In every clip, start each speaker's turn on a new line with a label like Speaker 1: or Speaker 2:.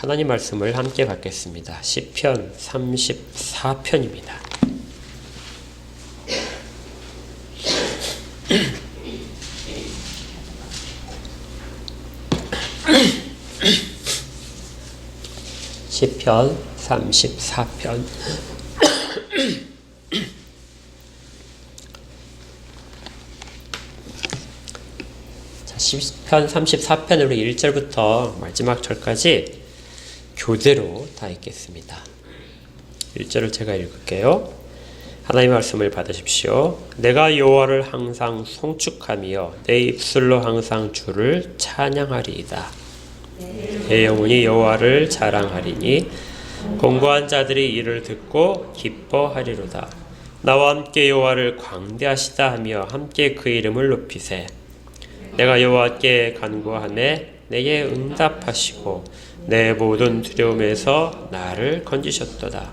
Speaker 1: 하나님 말씀을 함께 받겠습니다. 시편 34편입니다. 시편 34편. 시편 34편을 우리 1절부터 마지막 절까지 교대로 다 읽겠습니다. 1절을 제가 읽을게요. 하나님의 말씀을 받으십시오. 내가 여호와를 항상 송축하며 내 입술로 항상 주를 찬양하리이다. 내 영혼이 여호와를 자랑하리니 공고한 자들이 이를 듣고 기뻐하리로다. 나와 함께 여호와를 광대하시다 하며 함께 그 이름을 높이세. 내가 여호와께 간구하매 내게 응답하시고 내 모든 두려움에서 나를 건지셨도다.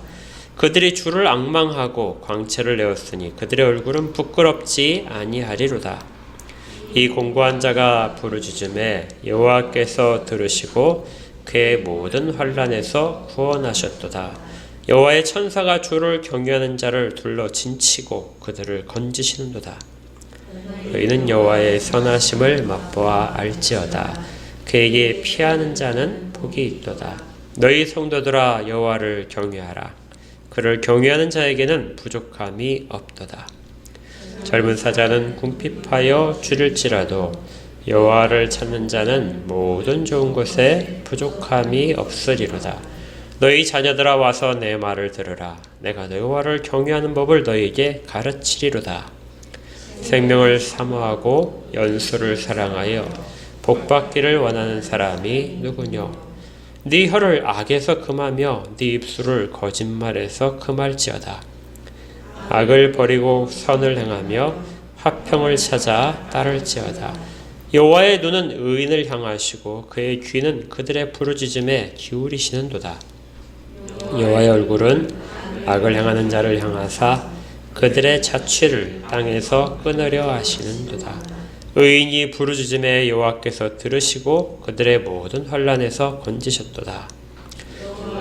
Speaker 1: 그들이 주를 앙망하고 광채를 내었으니 그들의 얼굴은 부끄럽지 아니하리로다. 이 공고한 자가 부르짖음에 여호와께서 들으시고 그의 모든 환난에서 구원하셨도다. 여호와의 천사가 주를 경외하는 자를 둘러 진치고 그들을 건지시는도다. 너희는 여호와의 선하심을 맛보아 알지어다. 그에게 피하는 자는 복이 있도다. 너희 성도들아 여호와를 경외하라. 그를 경외하는 자에게는 부족함이 없도다. 젊은 사자는 궁핍하여 줄일지라도 여호와를 찾는 자는 모든 좋은 것에 부족함이 없으리로다. 너희 자녀들아 와서 내 말을 들으라. 내가 여호와를 경외하는 법을 너희에게 가르치리로다. 생명을 사모하고 연수를 사랑하여 복받기를 원하는 사람이 누구뇨? 네 혀를 악에서 금하며 네 입술을 거짓말에서 금할지어다. 악을 버리고 선을 행하며 화평을 찾아 따를지어다. 여호와의 눈은 의인을 향하시고 그의 귀는 그들의 부르짖음에 기울이시는도다. 여호와의 얼굴은 악을 행하는 자를 향하사 그들의 자취를 땅에서 끊으려 하시는도다. 의인이 부르짖음에 여호와께서 들으시고 그들의 모든 환난에서 건지셨도다.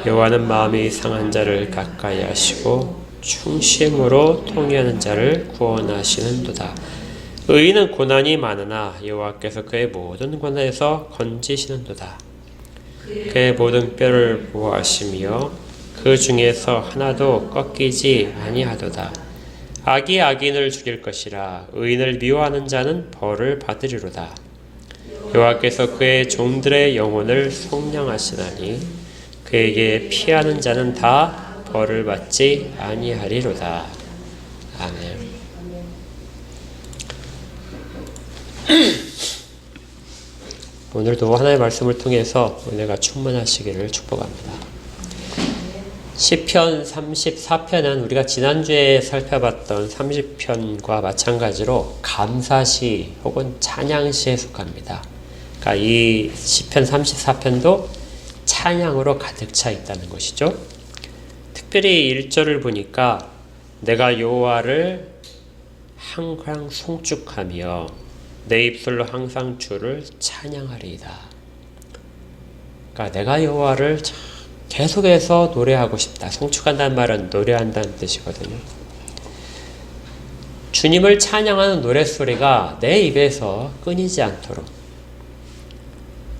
Speaker 1: 여호와는 마음이 상한 자를 가까이 하시고 충심으로 통회하는 자를 구원하시는도다. 의인은 고난이 많으나 여호와께서 그의 모든 고난에서 건지시는도다. 그의 모든 뼈를 보호하시며 그 중에서 하나도 꺾이지 아니하도다. 악이 악인을 죽일 것이라. 의인을 미워하는 자는 벌을 받으리로다. 여호와께서 그의 종들의 영혼을 속량하시나니 그에게 피하는 자는 다 벌을 받지 아니하리로다. 아멘. 오늘도 하나님의 말씀을 통해서 은혜가 충만하시기를 축복합니다. 시편 34편은 우리가 지난주에 살펴봤던 30편과 마찬가지로 감사시 혹은 찬양시에 속합니다. 그러니까 이 시편 34편도 찬양으로 가득 차 있다는 것이죠. 특별히 1절을 보니까 내가 여호와를 항상 송축하며 내 입술로 항상 주를 찬양하리이다. 그러니까 내가 여호와를 계속해서 노래하고 싶다. 송축한다는 말은 노래한다는 뜻이거든요. 주님을 찬양하는 노랫소리가 내 입에서 끊이지 않도록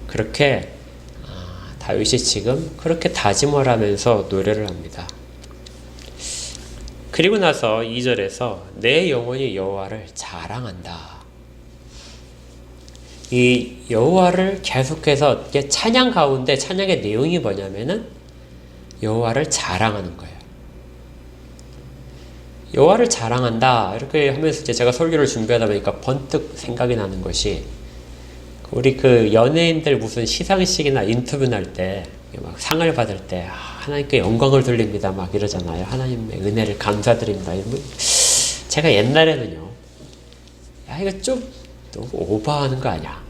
Speaker 1: 그렇게 다윗이 지금 그렇게 다짐을 하면서 노래를 합니다. 그리고 나서 2절에서 내 영혼이 여호와를 자랑한다. 이 여호와를 계속해서 찬양 가운데 찬양의 내용이 뭐냐면은 여호와를 자랑하는 거예요. 여호와를 자랑한다 이렇게 하면서 제가 설교를 준비하다 보니까 번뜩 생각이 나는 것이 우리 그 연예인들 무슨 시상식이나 인터뷰 날 때 막 상을 받을 때 하나님께 영광을 돌립니다 막 이러잖아요. 하나님의 은혜를 감사드립니다. 제가 옛날에는요, 야 이거 좀 너무 오버하는 거 아니야?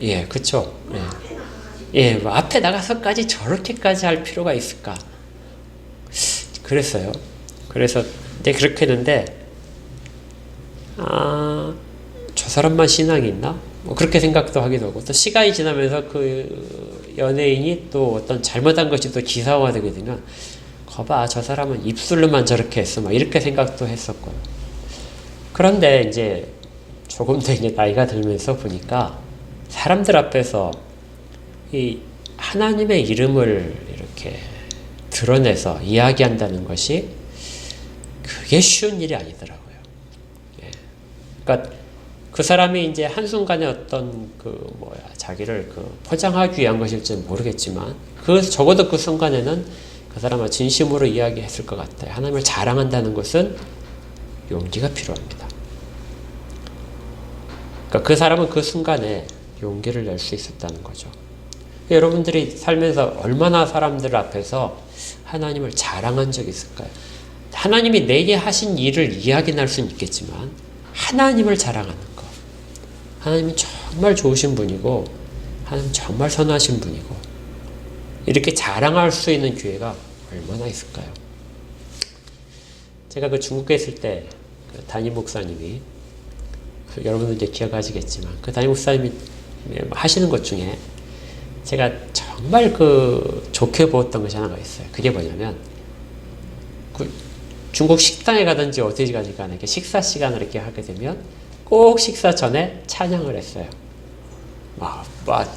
Speaker 1: 예, 그쵸. 예, 뭐 앞에 나가서까지 저렇게까지 할 필요가 있을까? 그랬어요. 그래서 그렇게 했는데 저 사람만 신앙이 있나? 뭐 그렇게 생각도 하기도 하고 또 시간이 지나면서 그 연예인이 또 어떤 잘못한 것이 또 기사화되게 되면 거봐 저 사람은 입술로만 저렇게 했어 막 이렇게 생각도 했었고요. 그런데 이제 조금 더 이제 나이가 들면서 보니까 사람들 앞에서 이 하나님의 이름을 이렇게 드러내서 이야기한다는 것이 그게 쉬운 일이 아니더라고요. 예. 그러니까 그 사람이 이제 한순간에 어떤 자기를 포장하기 위한 것일지 모르겠지만 적어도 그 순간에는 그 사람은 진심으로 이야기했을 것 같아요. 하나님을 자랑한다는 것은 용기가 필요합니다. 그러니까 그 사람은 그 순간에 용기를 낼 수 있었다는 거죠. 여러분들이 살면서 얼마나 사람들 앞에서 하나님을 자랑한 적이 있을까요? 하나님이 내게 하신 일을 이야기할 수는 있겠지만 하나님을 자랑하는 것. 하나님은 정말 좋으신 분이고 하나님 정말 선하신 분이고 이렇게 자랑할 수 있는 기회가 얼마나 있을까요? 제가 그 중국에 있을 때 담임 목사님이 여러분들 이제 기억하시겠지만 그 담임 목사님이 하시는 것 중에 제가 정말 좋게 보았던 것이 하나가 있어요. 그게 뭐냐면 중국 식당에 가든지 어디 가니까 이렇게 식사 시간을 이렇게 하게 되면 꼭 식사 전에 찬양을 했어요.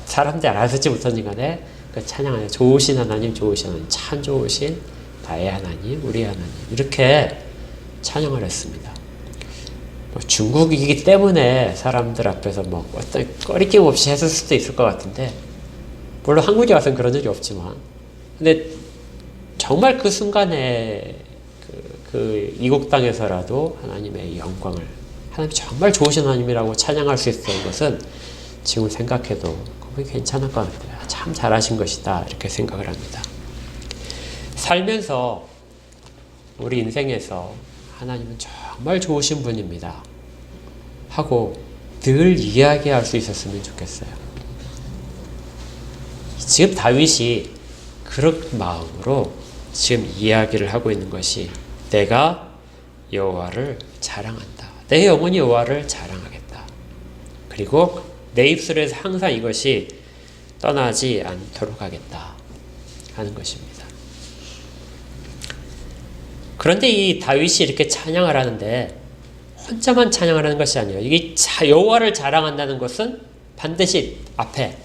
Speaker 1: 사람들이 알아듣지 못하는 간에 그 찬양하는 좋으신 하나님, 좋으신 하나님, 참 좋으신 나의 하나님, 우리 하나님 이렇게 찬양을 했습니다. 중국이기 때문에 사람들 앞에서 어떤 꺼리낌 없이 했을 수도 있을 것 같은데 물론 한국에 와서는 그런 적이 없지만 근데 정말 그 순간에 이국 땅에서라도 하나님의 영광을 하나님 정말 좋으신 하나님이라고 찬양할 수 있었던 것은 지금 생각해도 그게 괜찮을 것 같아요. 참 잘하신 것이다 이렇게 생각을 합니다. 살면서 우리 인생에서 하나님은 정말 좋으신 분입니다 하고 늘 이야기할 수 있었으면 좋겠어요. 지금 다윗이 그런 마음으로 지금 이야기를 하고 있는 것이 내가 여호와를 자랑한다. 내 영혼이 여호와를 자랑하겠다. 그리고 내 입술에서 항상 이것이 떠나지 않도록 하겠다 하는 것입니다. 그런데 이 다윗이 이렇게 찬양을 하는데 혼자만 찬양을 하는 것이 아니에요. 이게 여호와를 자랑한다는 것은 반드시 앞에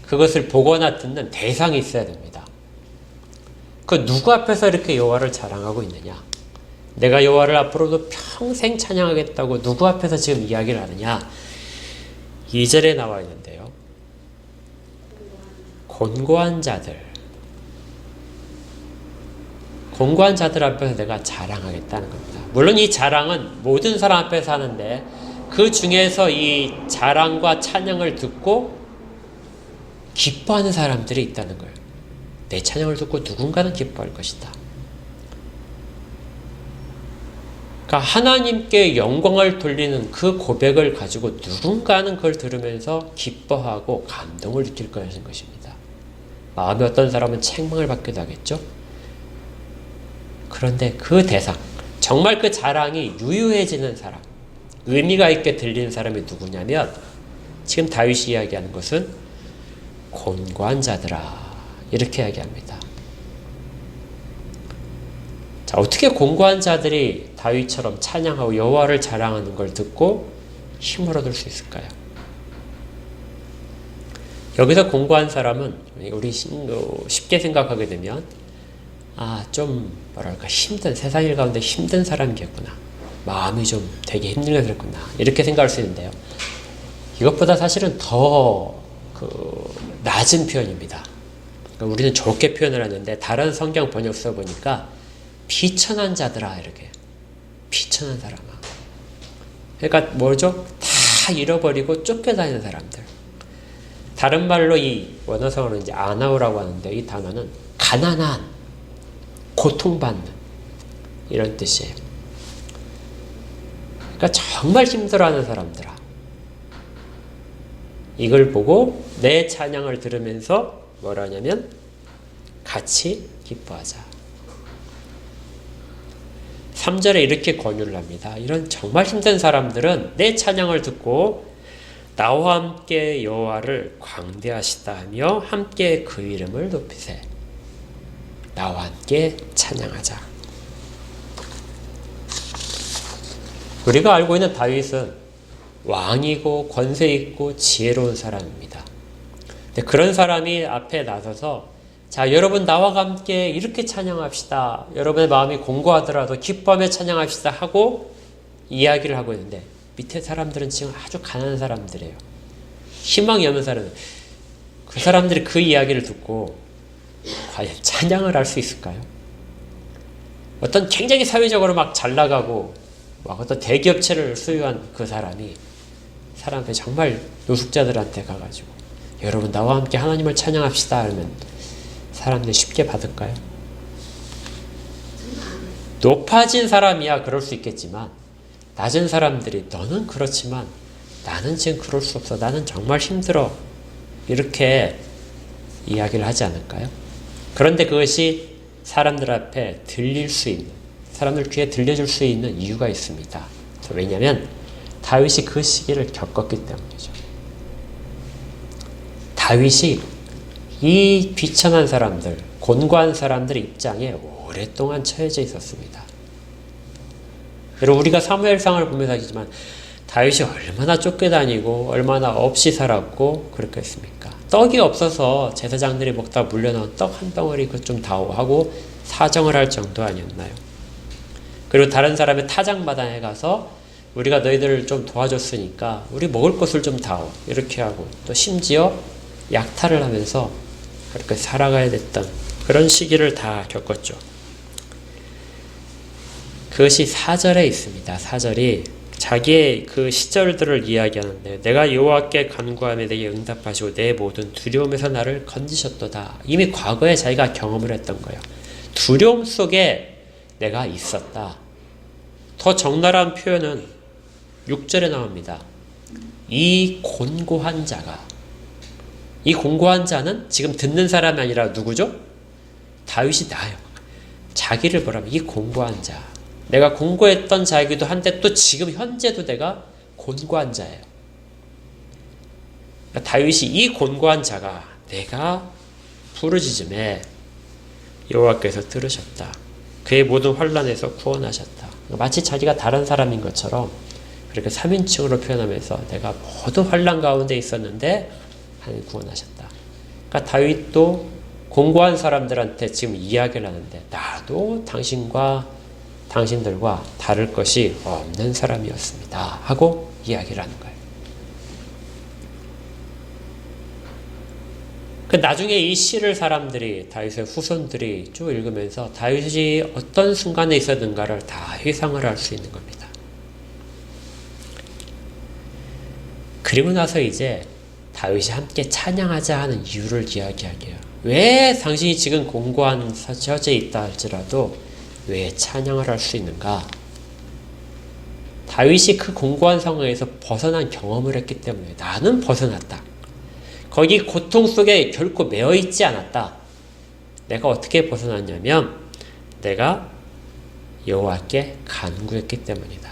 Speaker 1: 그것을 보거나 듣는 대상이 있어야 됩니다. 누구 앞에서 이렇게 여호와를 자랑하고 있느냐? 내가 여호와를 앞으로도 평생 찬양하겠다고 누구 앞에서 지금 이야기를 하느냐? 2절에 나와 있는데요. 곤고한 자들 앞에서 내가 자랑하겠다는 겁니다. 물론 이 자랑은 모든 사람 앞에서 하는데 그 중에서 이 자랑과 찬양을 듣고 기뻐하는 사람들이 있다는 거예요. 내 찬양을 듣고 누군가는 기뻐할 것이다. 그러니까 하나님께 영광을 돌리는 그 고백을 가지고 누군가는 그걸 들으면서 기뻐하고 감동을 느낄 것인 것입니다. 마음에 어떤 사람은 책망을 받기도 하겠죠. 그런데 그 대상, 정말 그 자랑이 유효해지는 사람, 의미가 있게 들리는 사람이 누구냐면 지금 다윗이 이야기하는 것은 곤고한 자들아 이렇게 이야기합니다. 자, 어떻게 곤고한 자들이 다윗처럼 찬양하고 여호와를 자랑하는 걸 듣고 힘을 얻을 수 있을까요? 여기서 곤고한 사람은 우리 쉽게 생각하게 되면 좀 힘든 세상 일 가운데 힘든 사람이겠구나. 마음이 좀 되게 힘들겠구나. 이렇게 생각할 수 있는데요. 이것보다 사실은 더 낮은 표현입니다. 그러니까 우리는 좋게 표현을 하는데 다른 성경 번역서 보니까 비천한 자들아 이렇게 비천한 사람아. 그러니까 뭐죠? 다 잃어버리고 쫓겨다니는 사람들. 다른 말로 이 원어성어는 이제 아나우라고 하는데 이 단어는 가난한, 고통받는 이런 뜻이에요. 그러니까 정말 힘들어하는 사람들아. 이걸 보고 내 찬양을 들으면서 뭐라 하냐면 같이 기뻐하자. 3절에 이렇게 권유를 합니다. 이런 정말 힘든 사람들은 내 찬양을 듣고 나와 함께 여호와를 광대하시다 하며 함께 그 이름을 높이세. 나와 함께 찬양하자. 우리가 알고 있는 다윗은 왕이고 권세 있고 지혜로운 사람입니다. 근데 그런 사람이 앞에 나서서 자, 여러분 나와 함께 이렇게 찬양합시다. 여러분의 마음이 공고하더라도 기뻐하며 찬양합시다 하고 이야기를 하고 있는데 밑에 사람들은 지금 아주 가난한 사람들이에요. 희망이 없는 사람들. 그 사람들이 그 이야기를 듣고 과연 찬양을 할 수 있을까요? 어떤 굉장히 사회적으로 막 잘 나가고 막 어떤 대기업체를 소유한 그 사람이 사람들 정말 노숙자들한테 가가지고 여러분 나와 함께 하나님을 찬양합시다 하면 사람들이 쉽게 받을까요? 높아진 사람이야 그럴 수 있겠지만 낮은 사람들이 너는 그렇지만 나는 지금 그럴 수 없어. 나는 정말 힘들어. 이렇게 이야기를 하지 않을까요? 그런데 그것이 사람들 앞에 들릴 수 있는, 사람들 귀에 들려줄 수 있는 이유가 있습니다. 왜냐하면 다윗이 그 시기를 겪었기 때문이죠. 다윗이 이 비천한 사람들, 곤고한 사람들의 입장에 오랫동안 처해져 있었습니다. 여러분 우리가 사무엘상을 보면서 하지만 다윗이 얼마나 쫓겨다니고 얼마나 없이 살았고 그렇게 했습니까? 떡이 없어서 제사장들이 먹다 물려놓은 떡 한 덩어리 그것 좀 다오 하고 사정을 할 정도 아니었나요? 그리고 다른 사람의 타작마당에 가서 우리가 너희들을 좀 도와줬으니까 우리 먹을 것을 좀 다오 이렇게 하고 또 심지어 약탈을 하면서 그렇게 살아가야 됐던 그런 시기를 다 겪었죠. 그것이 4절에 있습니다. 4절이 자기의 그 시절들을 이야기하는데 내가 여호와께 간구하며 내게 응답하시고 내 모든 두려움에서 나를 건지셨도다. 이미 과거에 자기가 경험을 했던 거예요. 두려움 속에 내가 있었다. 더 적나라한 표현은 6절에 나옵니다. 이 곤고한 자가, 이 곤고한 자는 지금 듣는 사람이 아니라 누구죠? 다윗이 나요. 자기를 보라면 이 곤고한 자, 내가 곤고했던 자이기도 한데 또 지금 현재도 내가 곤고한 자예요. 그러니까 다윗이 이 곤고한 자가 내가 부르짖음에 여호와께서 들으셨다. 그의 모든 환난에서 구원하셨다. 마치 자기가 다른 사람인 것처럼 그렇게 3인칭으로 표현하면서 내가 모든 환난 가운데 있었는데 하나님 구원하셨다. 그러니까 다윗도 곤고한 사람들한테 지금 이야기를 하는데 나도 당신들과 다를 것이 없는 사람이었습니다. 하고 이야기를 하는 거예요. 나중에 이 시를 사람들이 다윗의 후손들이 쭉 읽으면서 다윗이 어떤 순간에 있었는가를 다 회상을 할 수 있는 겁니다. 그리고 나서 이제 다윗이 함께 찬양하자 하는 이유를 이야기하게요. 왜 당신이 지금 곤고한 처지에 있다 할지라도 왜 찬양을 할 수 있는가? 다윗이 그 곤고한 상황에서 벗어난 경험을 했기 때문에 나는 벗어났다. 거기 고통 속에 결코 매여 있지 않았다. 내가 어떻게 벗어났냐면 내가 여호와께 간구했기 때문이다.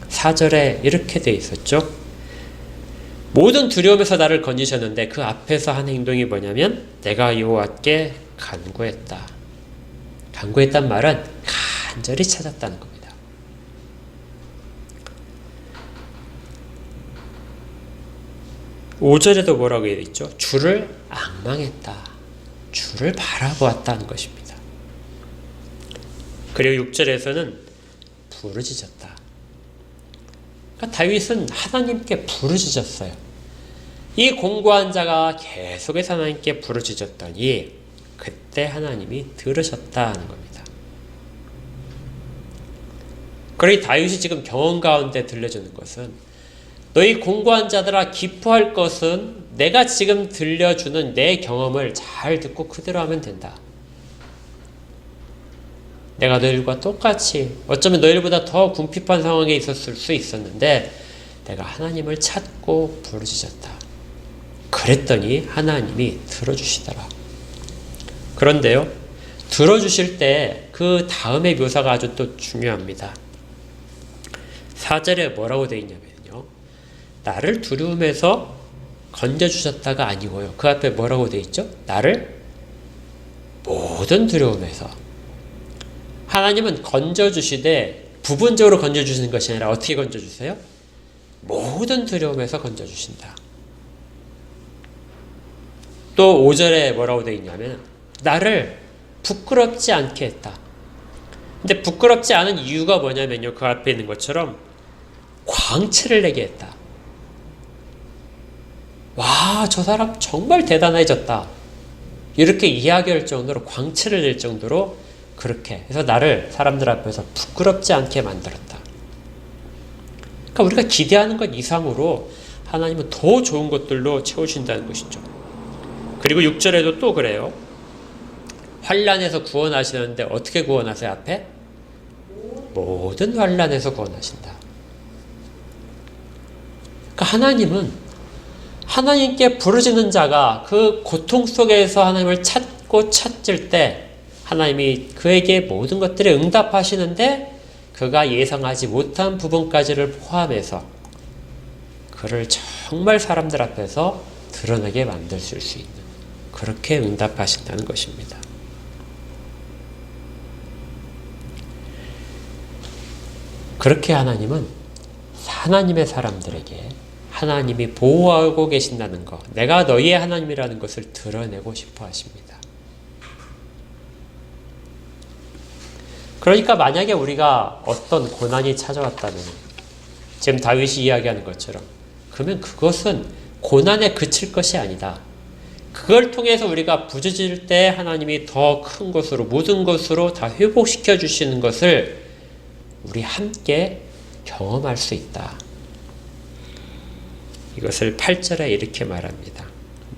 Speaker 1: 4절에 이렇게 돼 있었죠. 모든 두려움에서 나를 건지셨는데 그 앞에서 한 행동이 뭐냐면 내가 여호와께 간구했다. 간구했단 말은 간절히 찾았다는 겁니다. 5절에도 뭐라고 되어 있죠? 주를 앙망했다. 주를 바라보았다는 것입니다. 그리고 6절에서는 부르짖었다. 그러니까 다윗은 하나님께 부르짖었어요. 이 곤고한 자가 계속해서 하나님께 부르짖었더니 그때 하나님이 들으셨다는 겁니다. 그러니 다윗이 지금 경험 가운데 들려주는 것은 너희 곤고한 자들아 기뻐할 것은 내가 지금 들려주는 내 경험을 잘 듣고 그대로 하면 된다. 내가 너희들과 똑같이 어쩌면 너희들보다 더 궁핍한 상황에 있었을 수 있었는데 내가 하나님을 찾고 부르짖었다. 그랬더니 하나님이 들어주시더라. 그런데요, 들어주실 때 그 다음의 묘사가 아주 또 중요합니다. 4절에 뭐라고 되어 있냐면요. 나를 두려움에서 건져주셨다가 아니고요. 그 앞에 뭐라고 되어 있죠? 나를 모든 두려움에서. 하나님은 건져주시되 부분적으로 건져주시는 것이 아니라 어떻게 건져주세요? 모든 두려움에서 건져주신다. 또 5절에 뭐라고 되어 있냐면 나를 부끄럽지 않게 했다. 근데 부끄럽지 않은 이유가 뭐냐면요. 그 앞에 있는 것처럼 광채를 내게 했다. 와, 저 사람 정말 대단해졌다. 이렇게 이야기할 정도로 광채를 낼 정도로 그렇게 해서 나를 사람들 앞에서 부끄럽지 않게 만들었다. 그러니까 우리가 기대하는 것 이상으로 하나님은 더 좋은 것들로 채우신다는 것이죠. 그리고 6절에도 또 그래요. 환난에서 구원하시는데 어떻게 구원하세요? 앞에? 모든 환난에서 구원하신다. 그러니까 하나님은 하나님께 부르짖는 자가 그 고통 속에서 하나님을 찾고 찾을 때 하나님이 그에게 모든 것들에 응답하시는데 그가 예상하지 못한 부분까지를 포함해서 그를 정말 사람들 앞에서 드러나게 만드실 수 있는 그렇게 응답하신다는 것입니다. 그렇게 하나님은 하나님의 사람들에게 하나님이 보호하고 계신다는 것, 내가 너희의 하나님이라는 것을 드러내고 싶어 하십니다. 그러니까 만약에 우리가 어떤 고난이 찾아왔다면 지금 다윗이 이야기하는 것처럼 그러면 그것은 고난에 그칠 것이 아니다. 그걸 통해서 우리가 부르짖을 때 하나님이 더 큰 것으로 모든 것으로 다 회복시켜 주시는 것을 우리 함께 경험할 수 있다. 이것을 8절에 이렇게 말합니다.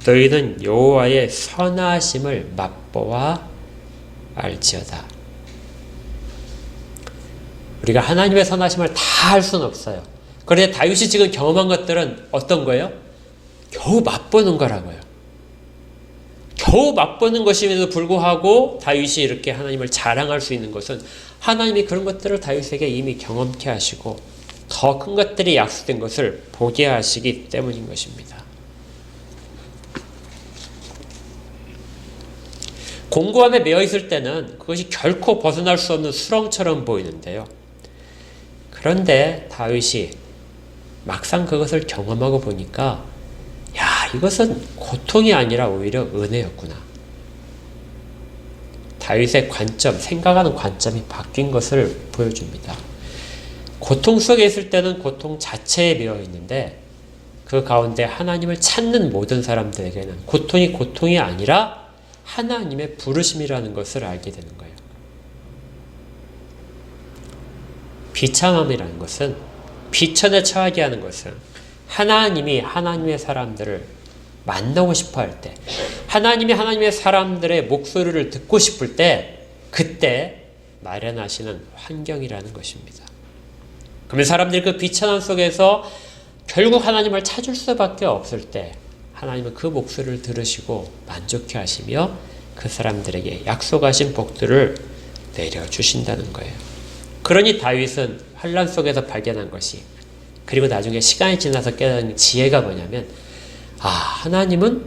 Speaker 1: 너희는 여호와의 선하심을 맛보아 알지어다. 우리가 하나님의 선하심을 다 할 수는 없어요. 그런데 다윗이 지금 경험한 것들은 어떤 거예요? 겨우 맛보는 거라고요. 겨우 맛보는 것임에도 불구하고 다윗이 이렇게 하나님을 자랑할 수 있는 것은 하나님이 그런 것들을 다윗에게 이미 경험케 하시고 더 큰 것들이 약속된 것을 보게 하시기 때문인 것입니다. 공고함에 매여 있을 때는 그것이 결코 벗어날 수 없는 수렁처럼 보이는데요. 그런데 다윗이 막상 그것을 경험하고 보니까 야, 이것은 고통이 아니라 오히려 은혜였구나. 다윗의 관점, 생각하는 관점이 바뀐 것을 보여줍니다. 고통 속에 있을 때는 고통 자체에 매여 있는데 그 가운데 하나님을 찾는 모든 사람들에게는 고통이 고통이 아니라 하나님의 부르심이라는 것을 알게 되는 거예요. 비참함이라는 것은 비천에 처하게 하는 것은 하나님이 하나님의 사람들을 만나고 싶어 할 때 하나님이 하나님의 사람들의 목소리를 듣고 싶을 때 그때 마련하시는 환경이라는 것입니다. 그러면 사람들이 그 비천함 속에서 결국 하나님을 찾을 수밖에 없을 때 하나님은 그 목소리를 들으시고 만족해 하시며 그 사람들에게 약속하신 복들을 내려주신다는 거예요. 그러니 다윗은 환난 속에서 발견한 것이 그리고 나중에 시간이 지나서 깨닫는 지혜가 뭐냐면 아, 하나님은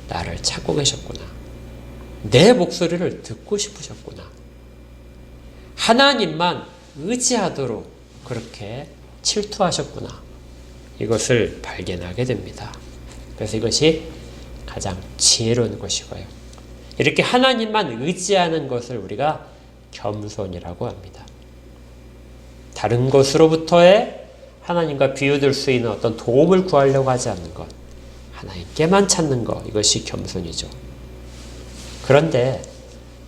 Speaker 1: 나를 찾고 계셨구나. 내 목소리를 듣고 싶으셨구나. 하나님만 의지하도록 그렇게 질투하셨구나. 이것을 발견하게 됩니다. 그래서 이것이 가장 지혜로운 것이고요. 이렇게 하나님만 의지하는 것을 우리가 겸손이라고 합니다. 다른 것으로부터의 하나님과 비유될 수 있는 어떤 도움을 구하려고 하지 않는 것, 하나님께만 찾는 것, 이것이 겸손이죠. 그런데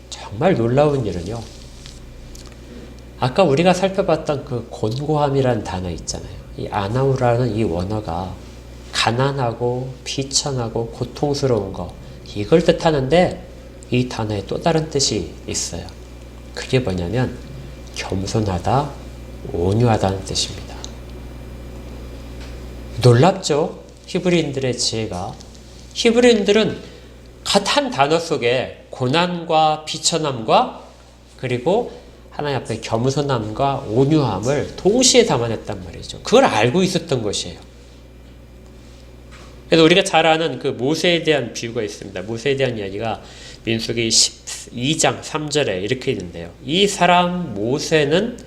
Speaker 1: 정말 놀라운 일은요. 아까 우리가 살펴봤던 그 곤고함이라는 단어 있잖아요. 이 아나우라는 이 원어가 가난하고 비천하고 고통스러운 것, 이걸 뜻하는데 이 단어에 또 다른 뜻이 있어요. 그게 뭐냐면 겸손하다, 온유하다는 뜻입니다. 놀랍죠? 히브리인들의 지혜가. 히브리인들은 한 단어 속에 고난과 비천함과 그리고 하나님 앞에 겸손함과 온유함을 동시에 담아냈단 말이죠. 그걸 알고 있었던 것이에요. 그래서 우리가 잘 아는 그 모세에 대한 비유가 있습니다. 모세에 대한 이야기가 민수기 12장 3절에 이렇게 있는데요. 이 사람 모세는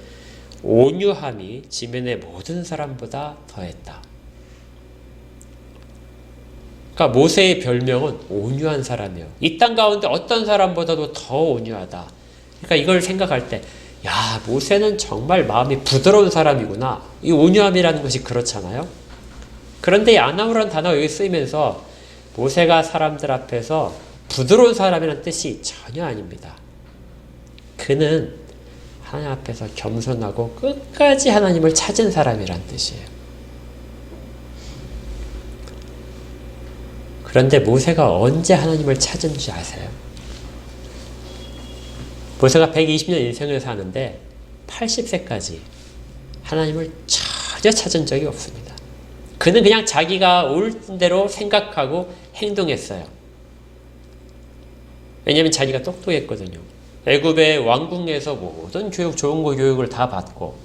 Speaker 1: 온유함이 지면의 모든 사람보다 더했다. 그러니까 모세의 별명은 온유한 사람이에요. 이 땅 가운데 어떤 사람보다도 더 온유하다. 그러니까 이걸 생각할 때, 야, 모세는 정말 마음이 부드러운 사람이구나. 이 온유함이라는 것이 그렇잖아요. 그런데 이 아나우라는 단어가 여기 쓰이면서 모세가 사람들 앞에서 부드러운 사람이라는 뜻이 전혀 아닙니다. 그는 하나님 앞에서 겸손하고 끝까지 하나님을 찾은 사람이란 뜻이에요. 그런데 모세가 언제 하나님을 찾은지 아세요? 모세가 120년 인생을 사는데 80세까지 하나님을 전혀 찾은 적이 없습니다. 그는 그냥 자기가 옳은 대로 생각하고 행동했어요. 왜냐하면 자기가 똑똑했거든요. 애굽의 왕궁에서 모든 교육, 좋은 교육을 다 받고,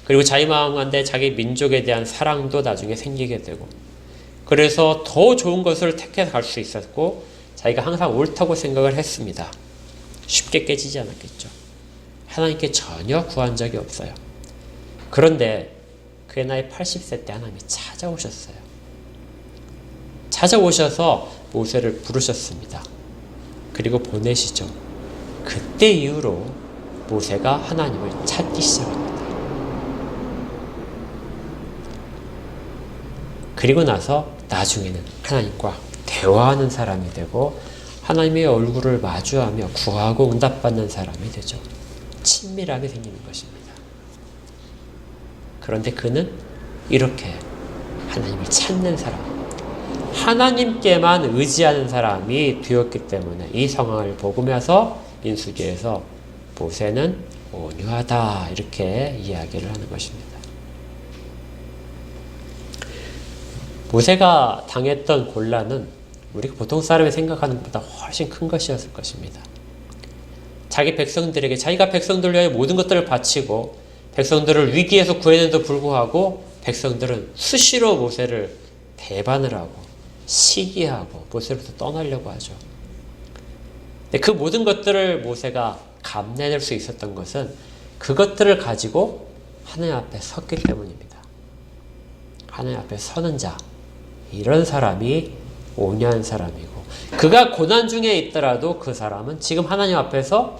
Speaker 1: 그리고 자기 마음 가운데 자기 민족에 대한 사랑도 나중에 생기게 되고, 그래서 더 좋은 것을 택해서 갈 수 있었고, 자기가 항상 옳다고 생각을 했습니다. 쉽게 깨지지 않았겠죠. 하나님께 전혀 구한 적이 없어요. 그런데 그의 나이 80세 때 하나님이 찾아오셨어요. 찾아오셔서 모세를 부르셨습니다. 그리고 보내시죠. 그때 이후로 모세가 하나님을 찾기 시작합니다. 그리고 나서 나중에는 하나님과 대화하는 사람이 되고 하나님의 얼굴을 마주하며 구하고 응답받는 사람이 되죠. 친밀함이 생기는 것입니다. 그런데 그는 이렇게 하나님을 찾는 사람, 하나님께만 의지하는 사람이 되었기 때문에 이 상황을 보면서 민수기에서 모세는 온유하다 이렇게 이야기를 하는 것입니다. 모세가 당했던 곤란은 우리가 보통 사람이 생각하는 것보다 훨씬 큰 것이었을 것입니다. 자기 백성들에게 자기가 백성들을 위하여 모든 것들을 바치고 백성들을 위기에서 구해내도 불구하고 백성들은 수시로 모세를 배반을 하고 시기하고 모세로부터 떠나려고 하죠. 근데 그 모든 것들을 모세가 감내할 수 있었던 것은 그것들을 가지고 하나님 앞에 섰기 때문입니다. 하나님 앞에 서는 자, 이런 사람이 온유한 사람이고, 그가 고난 중에 있더라도 그 사람은 지금 하나님 앞에서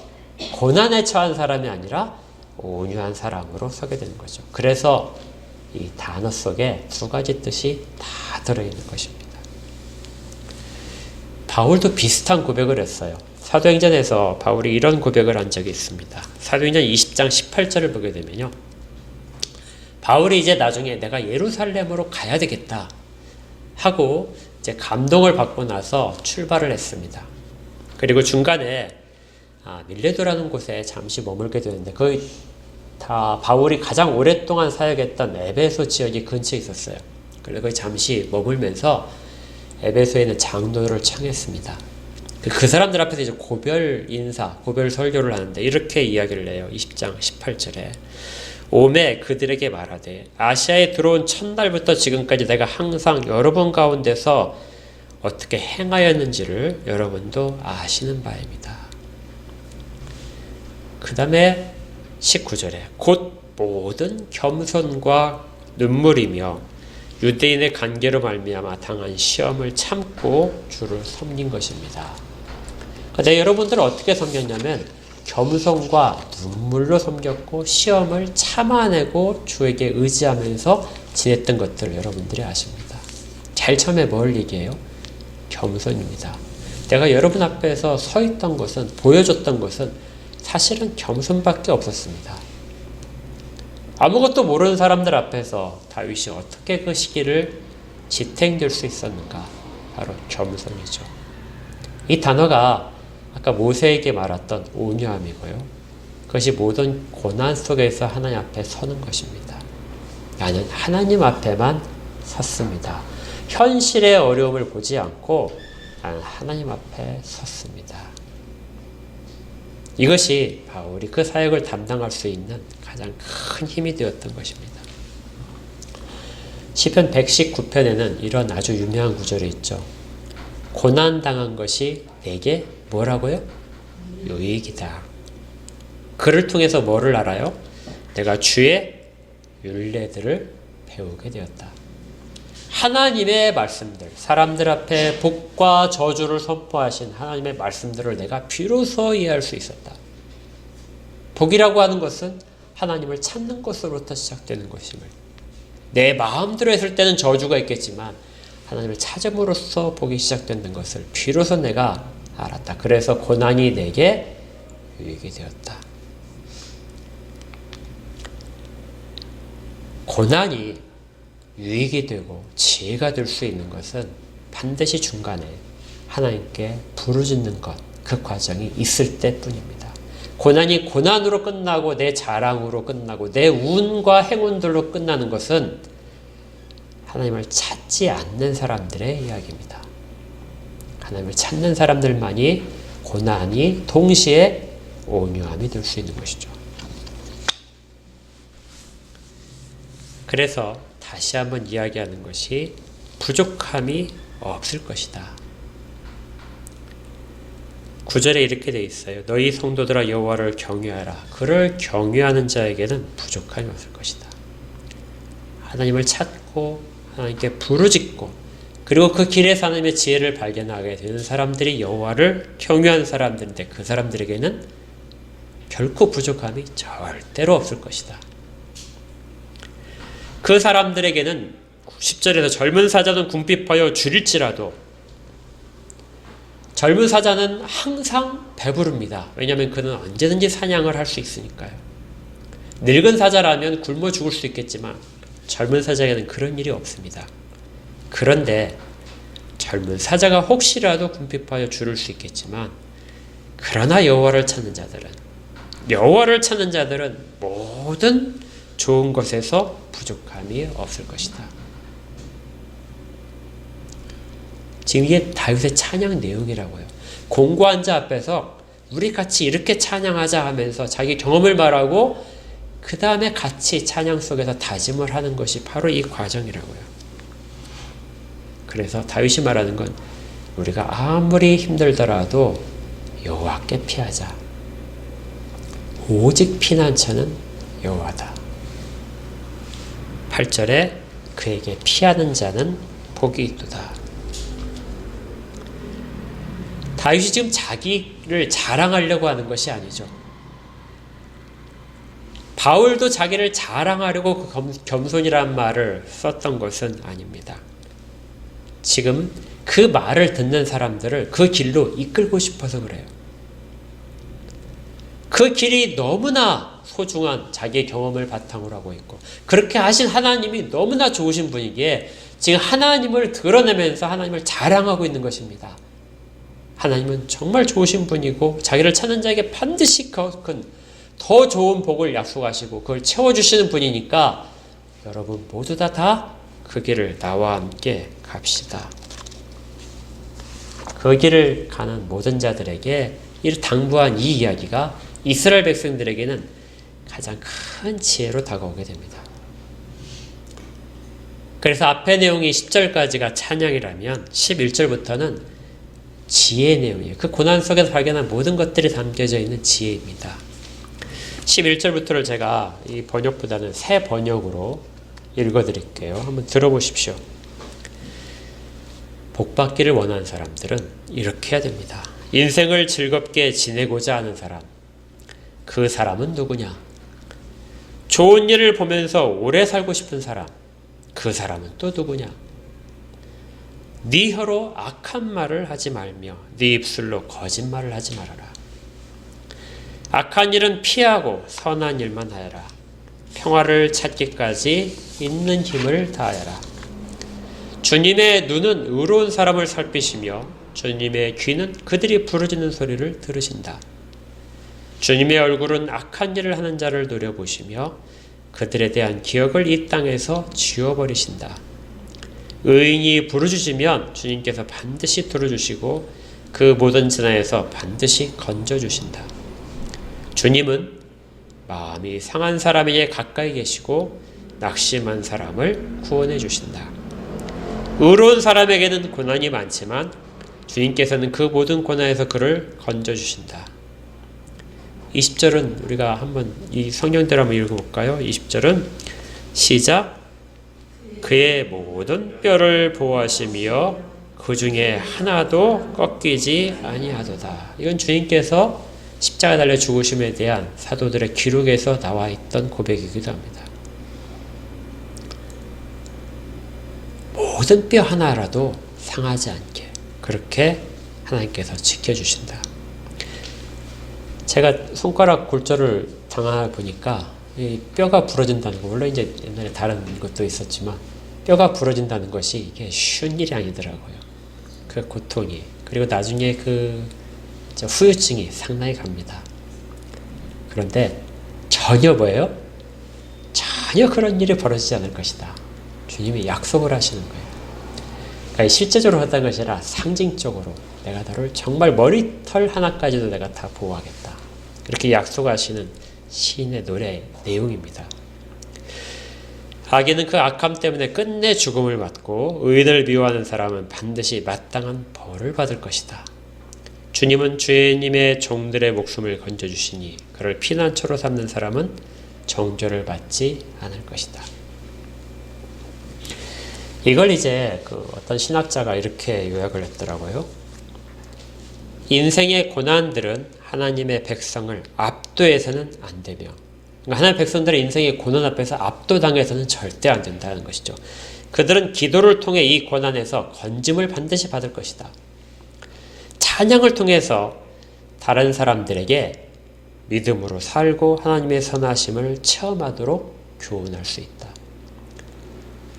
Speaker 1: 고난에 처한 사람이 아니라 온유한 사람으로 서게 되는 거죠. 그래서 이 단어 속에 두 가지 뜻이 다 들어있는 것입니다. 바울도 비슷한 고백을 했어요. 사도행전에서 바울이 이런 고백을 한 적이 있습니다. 사도행전 20장 18절을 보게 되면요, 바울이 이제 나중에 내가 예루살렘으로 가야 되겠다 하고 이제 감동을 받고 나서 출발을 했습니다. 그리고 중간에 밀레도라는 곳에 잠시 머물게 되는데 거의 다 바울이 가장 오랫동안 사역했던 에베소 지역이 근처에 있었어요. 그래서 거기 잠시 머물면서 에베소에 있는 장로를 청했습니다. 그 사람들 앞에서 이제 고별 인사, 고별 설교를 하는데 이렇게 이야기를 해요. 20장 18절에 오매 그들에게 말하되 아시아에 들어온 첫날부터 지금까지 내가 항상 여러분 가운데서 어떻게 행하였는지를 여러분도 아시는 바입니다. 그 다음에 19절에 곧 모든 겸손과 눈물이며 유대인의 관계로 말미암아 당한 시험을 참고 주를 섬긴 것입니다. 근데 여러분들은 어떻게 섬겼냐면 겸손과 눈물로 섬겼고 시험을 참아내고 주에게 의지하면서 지냈던 것들을 여러분들이 아십니다. 제일 처음에 뭘 얘기해요? 겸손입니다. 내가 여러분 앞에서 서 있던 것은, 보여줬던 것은 사실은 겸손밖에 없었습니다. 아무것도 모르는 사람들 앞에서 다윗이 어떻게 그 시기를 지탱될 수 있었는가? 바로 겸손이죠. 이 단어가 아까 모세에게 말했던 온유함이고요. 그것이 모든 고난 속에서 하나님 앞에 서는 것입니다. 나는 하나님 앞에만 섰습니다. 현실의 어려움을 보지 않고 나는 하나님 앞에 섰습니다. 이것이 바울이 그 사역을 담당할 수 있는 가장 큰 힘이 되었던 것입니다. 시편 119편에는 이런 아주 유명한 구절이 있죠. 고난당한 것이 내게 뭐라고요? 유익이다. 그를 통해서 뭐를 알아요? 내가 주의 율례들을 배우게 되었다. 하나님의 말씀들, 사람들 앞에 복과 저주를 선포하신 하나님의 말씀들을 내가 비로소 이해할 수 있었다. 복이라고 하는 것은 하나님을 찾는 것으로부터 시작되는 것임을, 내 마음대로 했을 때는 저주가 있겠지만 하나님을 찾음으로써 복이 시작되는 것을 비로소 내가 알았다. 그래서 고난이 내게 유익이 되었다. 고난이 유익이 되고 지혜가 될 수 있는 것은 반드시 중간에 하나님께 부르짖는 것, 그 과정이 있을 때뿐입니다. 고난이 고난으로 끝나고 내 자랑으로 끝나고 내 운과 행운들로 끝나는 것은 하나님을 찾지 않는 사람들의 이야기입니다. 하나님을 찾는 사람들만이 고난이 동시에 온유함이 될 수 있는 것이죠. 그래서 다시 한번 이야기하는 것이 부족함이 없을 것이다. 9절에 이렇게 되어 있어요. 너희 성도들아 여호와를 경외하라. 그를 경외하는 자에게는 부족함이 없을 것이다. 하나님을 찾고 하나님께 부르짖고 그리고 그 길에서 하나님의 지혜를 발견하게 되는 사람들이 여호와를 경외하는 사람들인데 그 사람들에게는 결코 부족함이 절대로 없을 것이다. 그 사람들에게는 10절에서 젊은 사자는 궁핍하여 줄일지라도 젊은 사자는 항상 배부릅니다. 왜냐하면 그는 언제든지 사냥을 할 수 있으니까요. 늙은 사자라면 굶어 죽을 수 있겠지만 젊은 사자에게는 그런 일이 없습니다. 그런데 젊은 사자가 혹시라도 궁핍하여 줄일 수 있겠지만 그러나 여호와를 찾는 자들은 모든 좋은 것에서 부족함이 없을 것이다. 지금 이게 다윗의 찬양 내용이라고요. 공고한 자 앞에서 우리 같이 이렇게 찬양하자 하면서 자기 경험을 말하고 그 다음에 같이 찬양 속에서 다짐을 하는 것이 바로 이 과정이라고요. 그래서 다윗이 말하는 건 우리가 아무리 힘들더라도 여호와께 피하자. 오직 피난처는 여호와다. 8절에 그에게 피하는 자는 복이 있도다. 다윗이 지금 자기를 자랑하려고 하는 것이 아니죠. 바울도 자기를 자랑하려고 그 겸손이라는 말을 썼던 것은 아닙니다. 지금 그 말을 듣는 사람들을 그 길로 이끌고 싶어서 그래요. 그 길이 너무나 소중한 자기의 경험을 바탕으로 하고 있고 그렇게 하신 하나님이 너무나 좋으신 분이기에 지금 하나님을 드러내면서 하나님을 자랑하고 있는 것입니다. 하나님은 정말 좋으신 분이고 자기를 찾는 자에게 반드시 더 좋은 복을 약속하시고 그걸 채워주시는 분이니까 여러분 모두 다 그 길을 나와 함께 갑시다. 그 길을 가는 모든 자들에게 이를 당부한 이 이야기가 이스라엘 백성들에게는 가장 큰 지혜로 다가오게 됩니다. 그래서 앞의 내용이 10절까지가 찬양이라면 11절부터는 지혜의 내용이에요. 그 고난 속에서 발견한 모든 것들이 담겨져 있는 지혜입니다. 11절부터를 제가 이 번역보다는 새 번역으로 읽어드릴게요. 한번 들어보십시오. 복받기를 원하는 사람들은 이렇게 해야 됩니다. 인생을 즐겁게 지내고자 하는 사람. 그 사람은 누구냐? 좋은 일을 보면서 오래 살고 싶은 사람. 그 사람은 또 누구냐? 네 혀로 악한 말을 하지 말며 네 입술로 거짓말을 하지 말아라. 악한 일은 피하고 선한 일만 하여라. 평화를 찾기까지 있는 힘을 다하여라. 주님의 눈은 의로운 사람을 살피시며 주님의 귀는 그들이 부르짖는 소리를 들으신다. 주님의 얼굴은 악한 일을 하는 자를 노려보시며 그들에 대한 기억을 이 땅에서 지워버리신다. 의인이 부르짖으면 주님께서 반드시 들어주시고 그 모든 진화에서 반드시 건져주신다. 주님은 마음이 상한 사람에게 가까이 계시고 낙심한 사람을 구원해 주신다. 의로운 사람에게는 고난이 많지만 주님께서는 그 모든 고난에서 그를 건져 주신다. 20절은 우리가 한번 이 성경대로 한번 읽어볼까요? 20절은 시작. 그의 모든 뼈를 보호하시며 그 중에 하나도 꺾이지 아니하도다. 이건 주님께서 십자가 달려 죽으심에 대한 사도들의 기록에서 나와 있던 고백이기도 합니다. 모든 뼈 하나라도 상하지 않게 그렇게 하나님께서 지켜주신다. 제가 손가락 골절을 당하다 보니까 이 뼈가 부러진다는 거, 물론 이제 옛날에 다른 것도 있었지만 뼈가 부러진다는 것이 이게 쉬운 일이 아니더라고요. 그 고통이, 그리고 나중에 그 후유증이 상당히 갑니다. 그런데 전혀 뭐예요? 전혀 그런 일이 벌어지지 않을 것이다. 주님이 약속을 하시는 거예요. 그러니까 실제적으로 하던 것이 아니라 상징적으로 내가 너를 정말 머리털 하나까지도 내가 다 보호하겠다. 그렇게 약속하시는 시인의 노래 내용입니다. 악인은 그 악함 때문에 끝내 죽음을 맞고 의인을 미워하는 사람은 반드시 마땅한 벌을 받을 것이다. 주님은 주님의 종들의 목숨을 건져주시니 그를 피난처로 삼는 사람은 정죄를 받지 않을 것이다. 이걸 이제 어떤 신학자가 이렇게 요약을 했더라고요. 인생의 고난들은 하나님의 백성을 압도해서는 안 되며, 그러니까 하나님의 백성들의 인생의 고난 앞에서 압도당해서는 절대 안 된다는 것이죠. 그들은 기도를 통해 이 고난에서 건짐을 반드시 받을 것이다. 찬양을 통해서 다른 사람들에게 믿음으로 살고 하나님의 선하심을 체험하도록 교훈할 수 있다.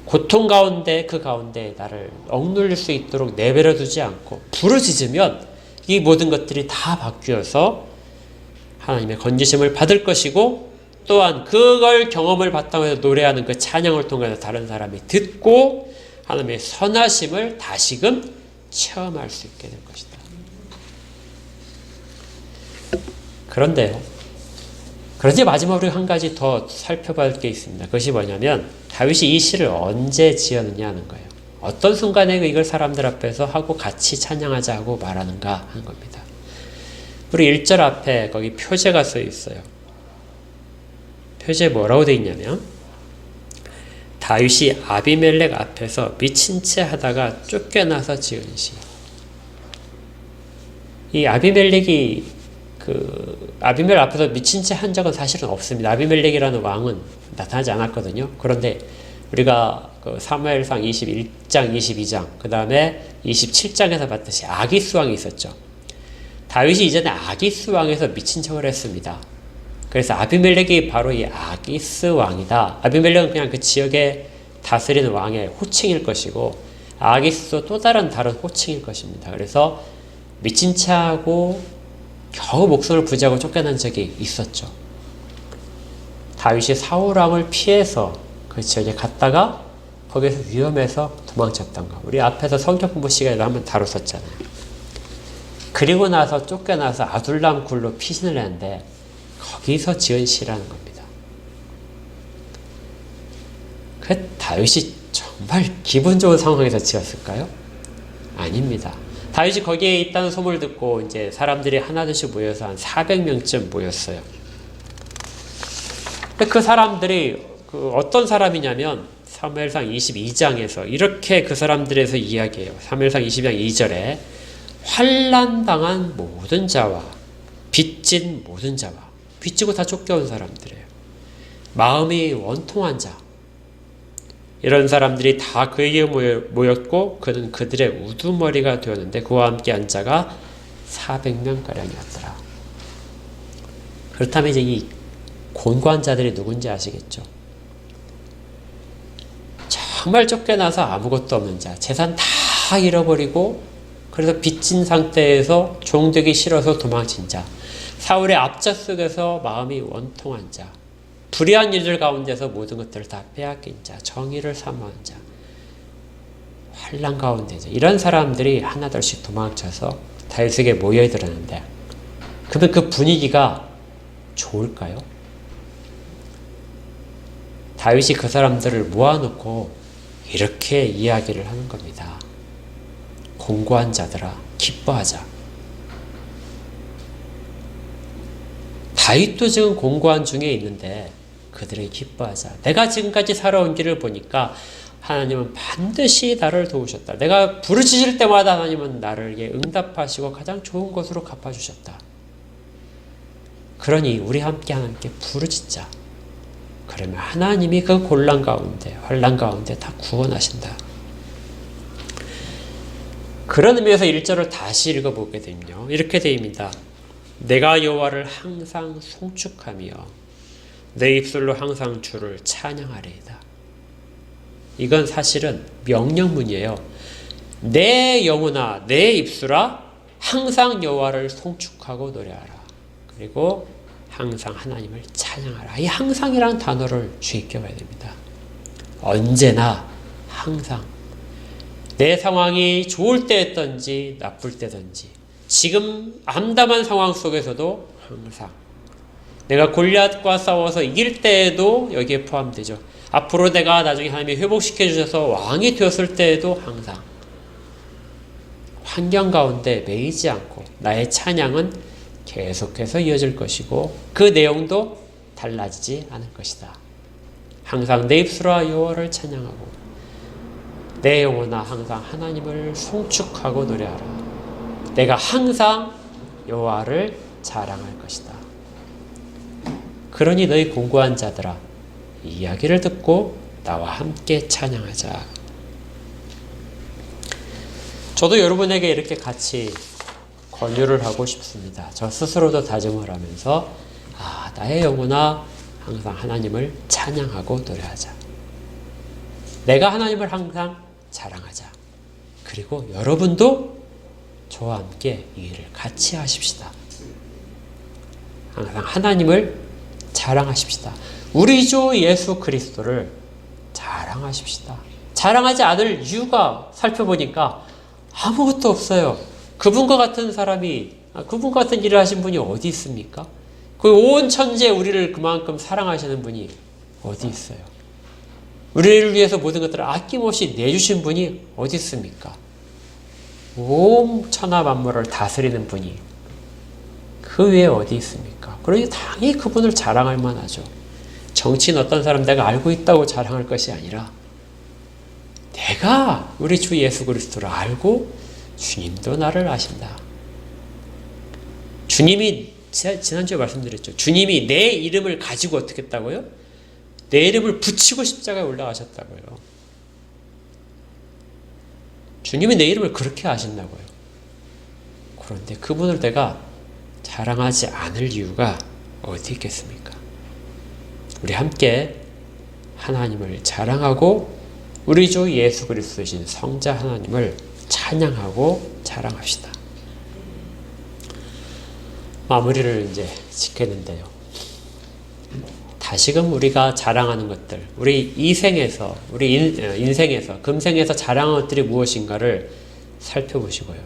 Speaker 1: 고통 가운데 그 가운데 나를 억눌릴 수 있도록 내버려 두지 않고 부르짖으면 이 모든 것들이 다 바뀌어서 하나님의 건지심을 받을 것이고, 또한 그걸 경험을 바탕으로 해서 노래하는 그 찬양을 통해서 다른 사람이 듣고 하나님의 선하심을 다시금 체험할 수 있게 될 것이다. 그런데요, 그런데 마지막으로 한 가지 더 살펴볼 게 있습니다. 그것이 뭐냐면 다윗이 이 시를 언제 지었느냐 하는 거예요. 어떤 순간에 이걸 사람들 앞에서 하고 같이 찬양하자 하고 말하는가 하는 겁니다. 우리 1절 앞에 거기 표제가 써 있어요. 표제에 뭐라고 되어 있냐면 다윗이 아비멜렉 앞에서 미친 채 하다가 쫓겨나서 지은 시. 이 아비멜렉이 아비멜렉 앞에서 미친 채 한 적은 사실은 없습니다. 아비멜렉이라는 왕은 나타나지 않았거든요. 그런데 우리가 사무엘상 21장, 22장, 그 다음에 27장에서 봤듯이 아기스 왕이 있었죠. 다윗이 이전에 아기스 왕에서 미친 척을 했습니다. 그래서 아비멜렉이 바로 이 아기스 왕이다. 아비멜렉은 그냥 그 지역에 다스리는 왕의 호칭일 것이고, 아기스도 또 다른 호칭일 것입니다. 그래서 미친 채하고 겨우 목숨을 부지하고 쫓겨난 적이 있었죠. 다윗이 사울 왕을 피해서 그 지역에 갔다가 거기서 위험해서 도망쳤던 거. 우리 앞에서 성경 공부 시간에도 한번 다뤘었잖아요. 그리고 나서 쫓겨나서 아둘람 굴로 피신을 했는데 거기서 지은 시라는 겁니다. 그 다윗이 정말 기분 좋은 상황에서 지었을까요? 아닙니다. 다윗이 거기에 있다는 소문을 듣고 이제 사람들이 하나둘씩 모여서 한 400명쯤 모였어요. 근데 그 사람들이 어떤 사람이냐면 사무엘상 22장에서 이렇게 그 사람들에서 이야기해요. 사무엘상 22장 2절에 환난당한 모든 자와 빚진 모든 자와, 빚지고 다 쫓겨온 사람들이에요. 마음이 원통한 자, 이런 사람들이 다 그에게 모였고 그는 그들의 우두머리가 되었는데 그와 함께 한 자가 400명가량이었더라. 그렇다면 이제 이 곤고한 자들이 누군지 아시겠죠? 정말 쫓겨나서 아무것도 없는 자, 재산 다 잃어버리고 그래서 빚진 상태에서 종되기 싫어서 도망친 자, 사울의 압자 속에서 마음이 원통한 자, 불의한 일들 가운데서 모든 것들을 다 빼앗긴 자, 정의를 사모한 자, 환난 가운데서 이런 사람들이 하나둘씩 도망쳐서 다윗에게 모여들었는데, 그러면 그 분위기가 좋을까요? 다윗이 그 사람들을 모아놓고 이렇게 이야기를 하는 겁니다. 공고한 자들아, 기뻐하자. 다윗도 지금 공고한 중에 있는데 그들에게 기뻐하자. 내가 지금까지 살아온 길을 보니까 하나님은 반드시 나를 도우셨다. 내가 부르짖을 때마다 하나님은 나를 응답하시고 가장 좋은 것으로 갚아주셨다. 그러니 우리 함께 하나님께 부르짖자. 그러면 하나님이 그 곤란 가운데, 환난 가운데 다 구원하신다. 그런 의미에서 1절을 다시 읽어보게 되면요, 이렇게 되어있습니다. 내가 여호와를 항상 송축하며 내 입술로 항상 주를 찬양하리이다. 이건 사실은 명령문이에요. 내 영혼아, 내 입술아, 항상 여호와를 송축하고 노래하라. 그리고 항상 하나님을 찬양하라. 이 항상이라는 단어를 주의깊어야 됩니다. 언제나 항상 내 상황이 좋을 때였든지 나쁠 때든지 지금 암담한 상황 속에서도 항상 내가 골리앗과 싸워서 이길 때에도 여기에 포함되죠. 앞으로 내가 나중에 하나님이 회복시켜 주셔서 왕이 되었을 때에도 항상 환경 가운데 매이지 않고 나의 찬양은 계속해서 이어질 것이고 그 내용도 달라지지 않을 것이다. 항상 내 입술아 여호와를 찬양하고 내 영혼아 항상 하나님을 송축하고 노래하라. 내가 항상 여호와를 자랑할 것이다. 그러니 너희 공고한 자들아 이 이야기를 듣고 나와 함께 찬양하자. 저도 여러분에게 이렇게 같이 권유를 하고 싶습니다. 저 스스로도 다짐을 하면서 나의 영혼아 항상 하나님을 찬양하고 노래하자. 내가 하나님을 항상 자랑하자. 그리고 여러분도 저와 함께 이 일을 같이 하십시다. 항상 하나님을 자랑하십시다. 우리 주 예수 그리스도를 자랑하십시다. 자랑하지 않을 이유가 살펴보니까 아무것도 없어요. 그분과 같은 사람이, 그분과 같은 일을 하신 분이 어디 있습니까? 그 온 천지에 우리를 그만큼 사랑하시는 분이 어디 있어요? 우리를 위해서 모든 것들을 아낌없이 내주신 분이 어디 있습니까? 온 천하 만물을 다스리는 분이 그 외에 어디 있습니까? 그러니 당연히 그분을 자랑할 만하죠. 정치인 어떤 사람 내가 알고 있다고 자랑할 것이 아니라 내가 우리 주 예수 그리스도를 알고 주님도 나를 아신다. 주님이 지난주에 말씀드렸죠. 주님이 내 이름을 가지고 어떻게 했다고요? 내 이름을 붙이고 십자가에 올라가셨다고요. 주님이 내 이름을 그렇게 아신다고요. 그런데 그분을 내가 자랑하지 않을 이유가 어디 있겠습니까? 우리 함께 하나님을 자랑하고 우리 주 예수 그리스도이신 성자 하나님을 찬양하고 자랑합시다. 마무리를 이제 짓겠는데요. 다시금 우리가 자랑하는 것들, 우리 이생에서, 우리 인생에서, 금생에서 자랑하는 것들이 무엇인가를 살펴보시고요.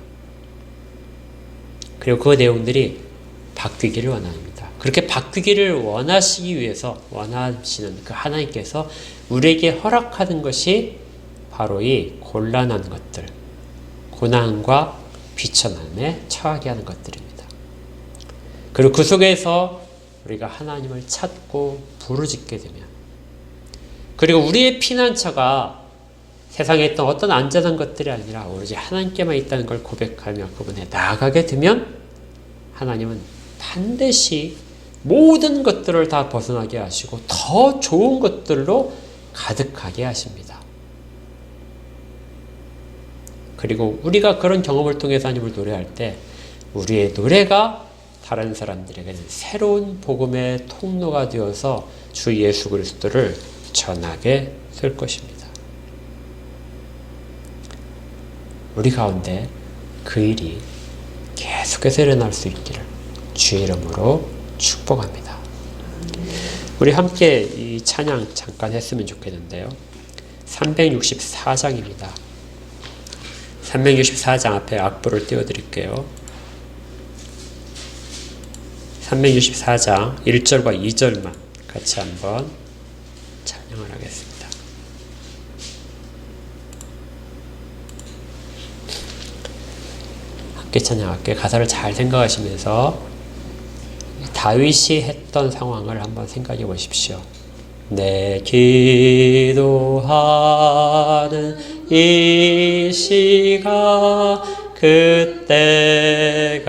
Speaker 1: 그리고 그 내용들이 바뀌기를 원합니다. 그렇게 바뀌기를 원하시기 위해서 원하시는 그 하나님께서 우리에게 허락하는 것이 바로 이 곤란한 것들, 고난과 비천함에 처하게 하는 것들입니다. 그리고 그 속에서 우리가 하나님을 찾고 부르짖게 되면, 그리고 우리의 피난처가 세상에 있던 어떤 안전한 것들이 아니라 오로지 하나님께만 있다는 걸 고백하며 그분에 나아가게 되면 하나님은 반드시 모든 것들을 다 벗어나게 하시고 더 좋은 것들로 가득하게 하십니다. 그리고 우리가 그런 경험을 통해서 하나님을 노래할 때 우리의 노래가 다른 사람들에게는 새로운 복음의 통로가 되어서 주 예수 그리스도를 전하게 될 것입니다. 우리 가운데 그 일이 계속해서 일어날 수 있기를 주의 이름으로 축복합니다. 우리 함께 이 찬양 잠깐 했으면 좋겠는데요. 364장입니다. 364장 앞에 악보를 띄워드릴게요. 364장 1절과 2절만 같이 한번 찬양을 하겠습니다. 함께 찬양할게. 가사를 잘 생각하시면서 다윗이 했던 상황을 한번 생각해 보십시오. 내 기도하는 이 시간 그때가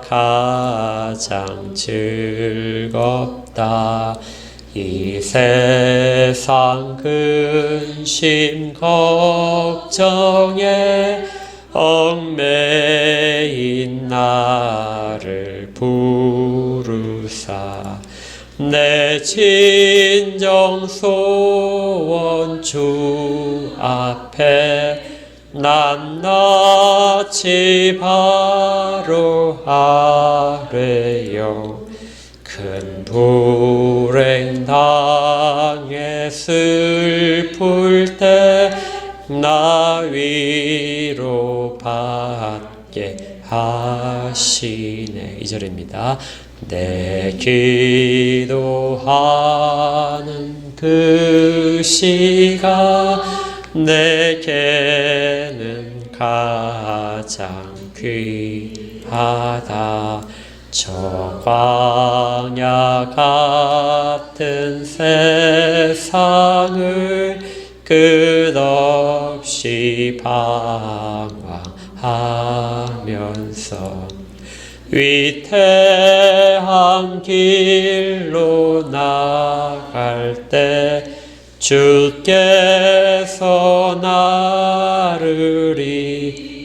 Speaker 1: 가장 즐겁다. 이 세상 근심 걱정에 얽매인 나를 부르사 내 진정 소원 주 앞에 낱낱이 바로 하래요. 큰 불행 당해 슬플 때 나 위로 받게 하시네. 2절입니다. 내 기도하는 그 시간 내게는 가장 귀하다. 저 광야 같은 세상을 끝없이 방황하면서 위태한 길로 나갈 때 주께서 나를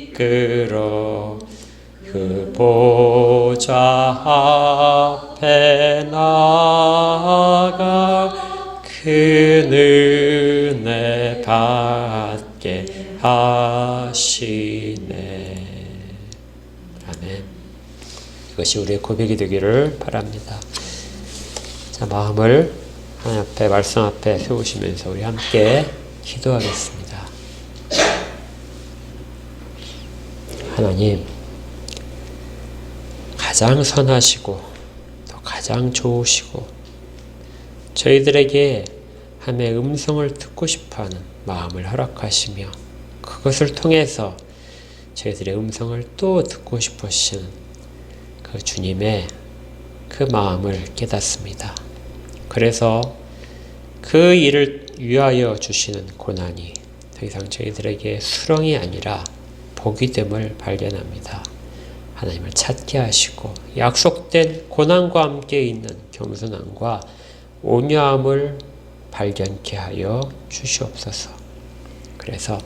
Speaker 1: 이끌어 그 보좌 앞에 나아가 그 은혜 받게 하시네. 아멘. 이것이 우리의 고백이 되기를 바랍니다. 자, 마음을 하나님 앞에, 말씀 앞에 세우시면서 우리 함께 기도하겠습니다. 하나님, 가장 선하시고 또 가장 좋으시고 저희들에게 하나님의 음성을 듣고 싶어하는 마음을 허락하시며 그것을 통해서 저희들의 음성을 또 듣고 싶으시는 그 주님의 그 마음을 깨닫습니다. 그래서 그 일을 위하여 주시는 고난이 더 이상 저희들에게 수렁이 아니라 복이 됨을 발견합니다. 하나님을 찾게 하시고 약속된 고난과 함께 있는 겸손함과 온유함을 발견케 하여 주시옵소서. 그래서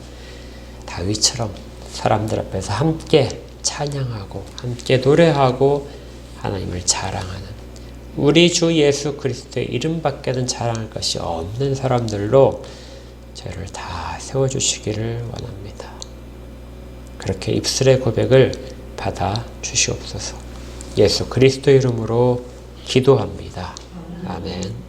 Speaker 1: 다윗처럼 사람들 앞에서 함께 찬양하고 함께 노래하고 하나님을 자랑하는 우리 주 예수 그리스도의 이름밖에는 자랑할 것이 없는 사람들로 저희를 다 세워주시기를 원합니다. 그렇게 입술의 고백을 받아 주시옵소서. 예수 그리스도 이름으로 기도합니다. 아멘.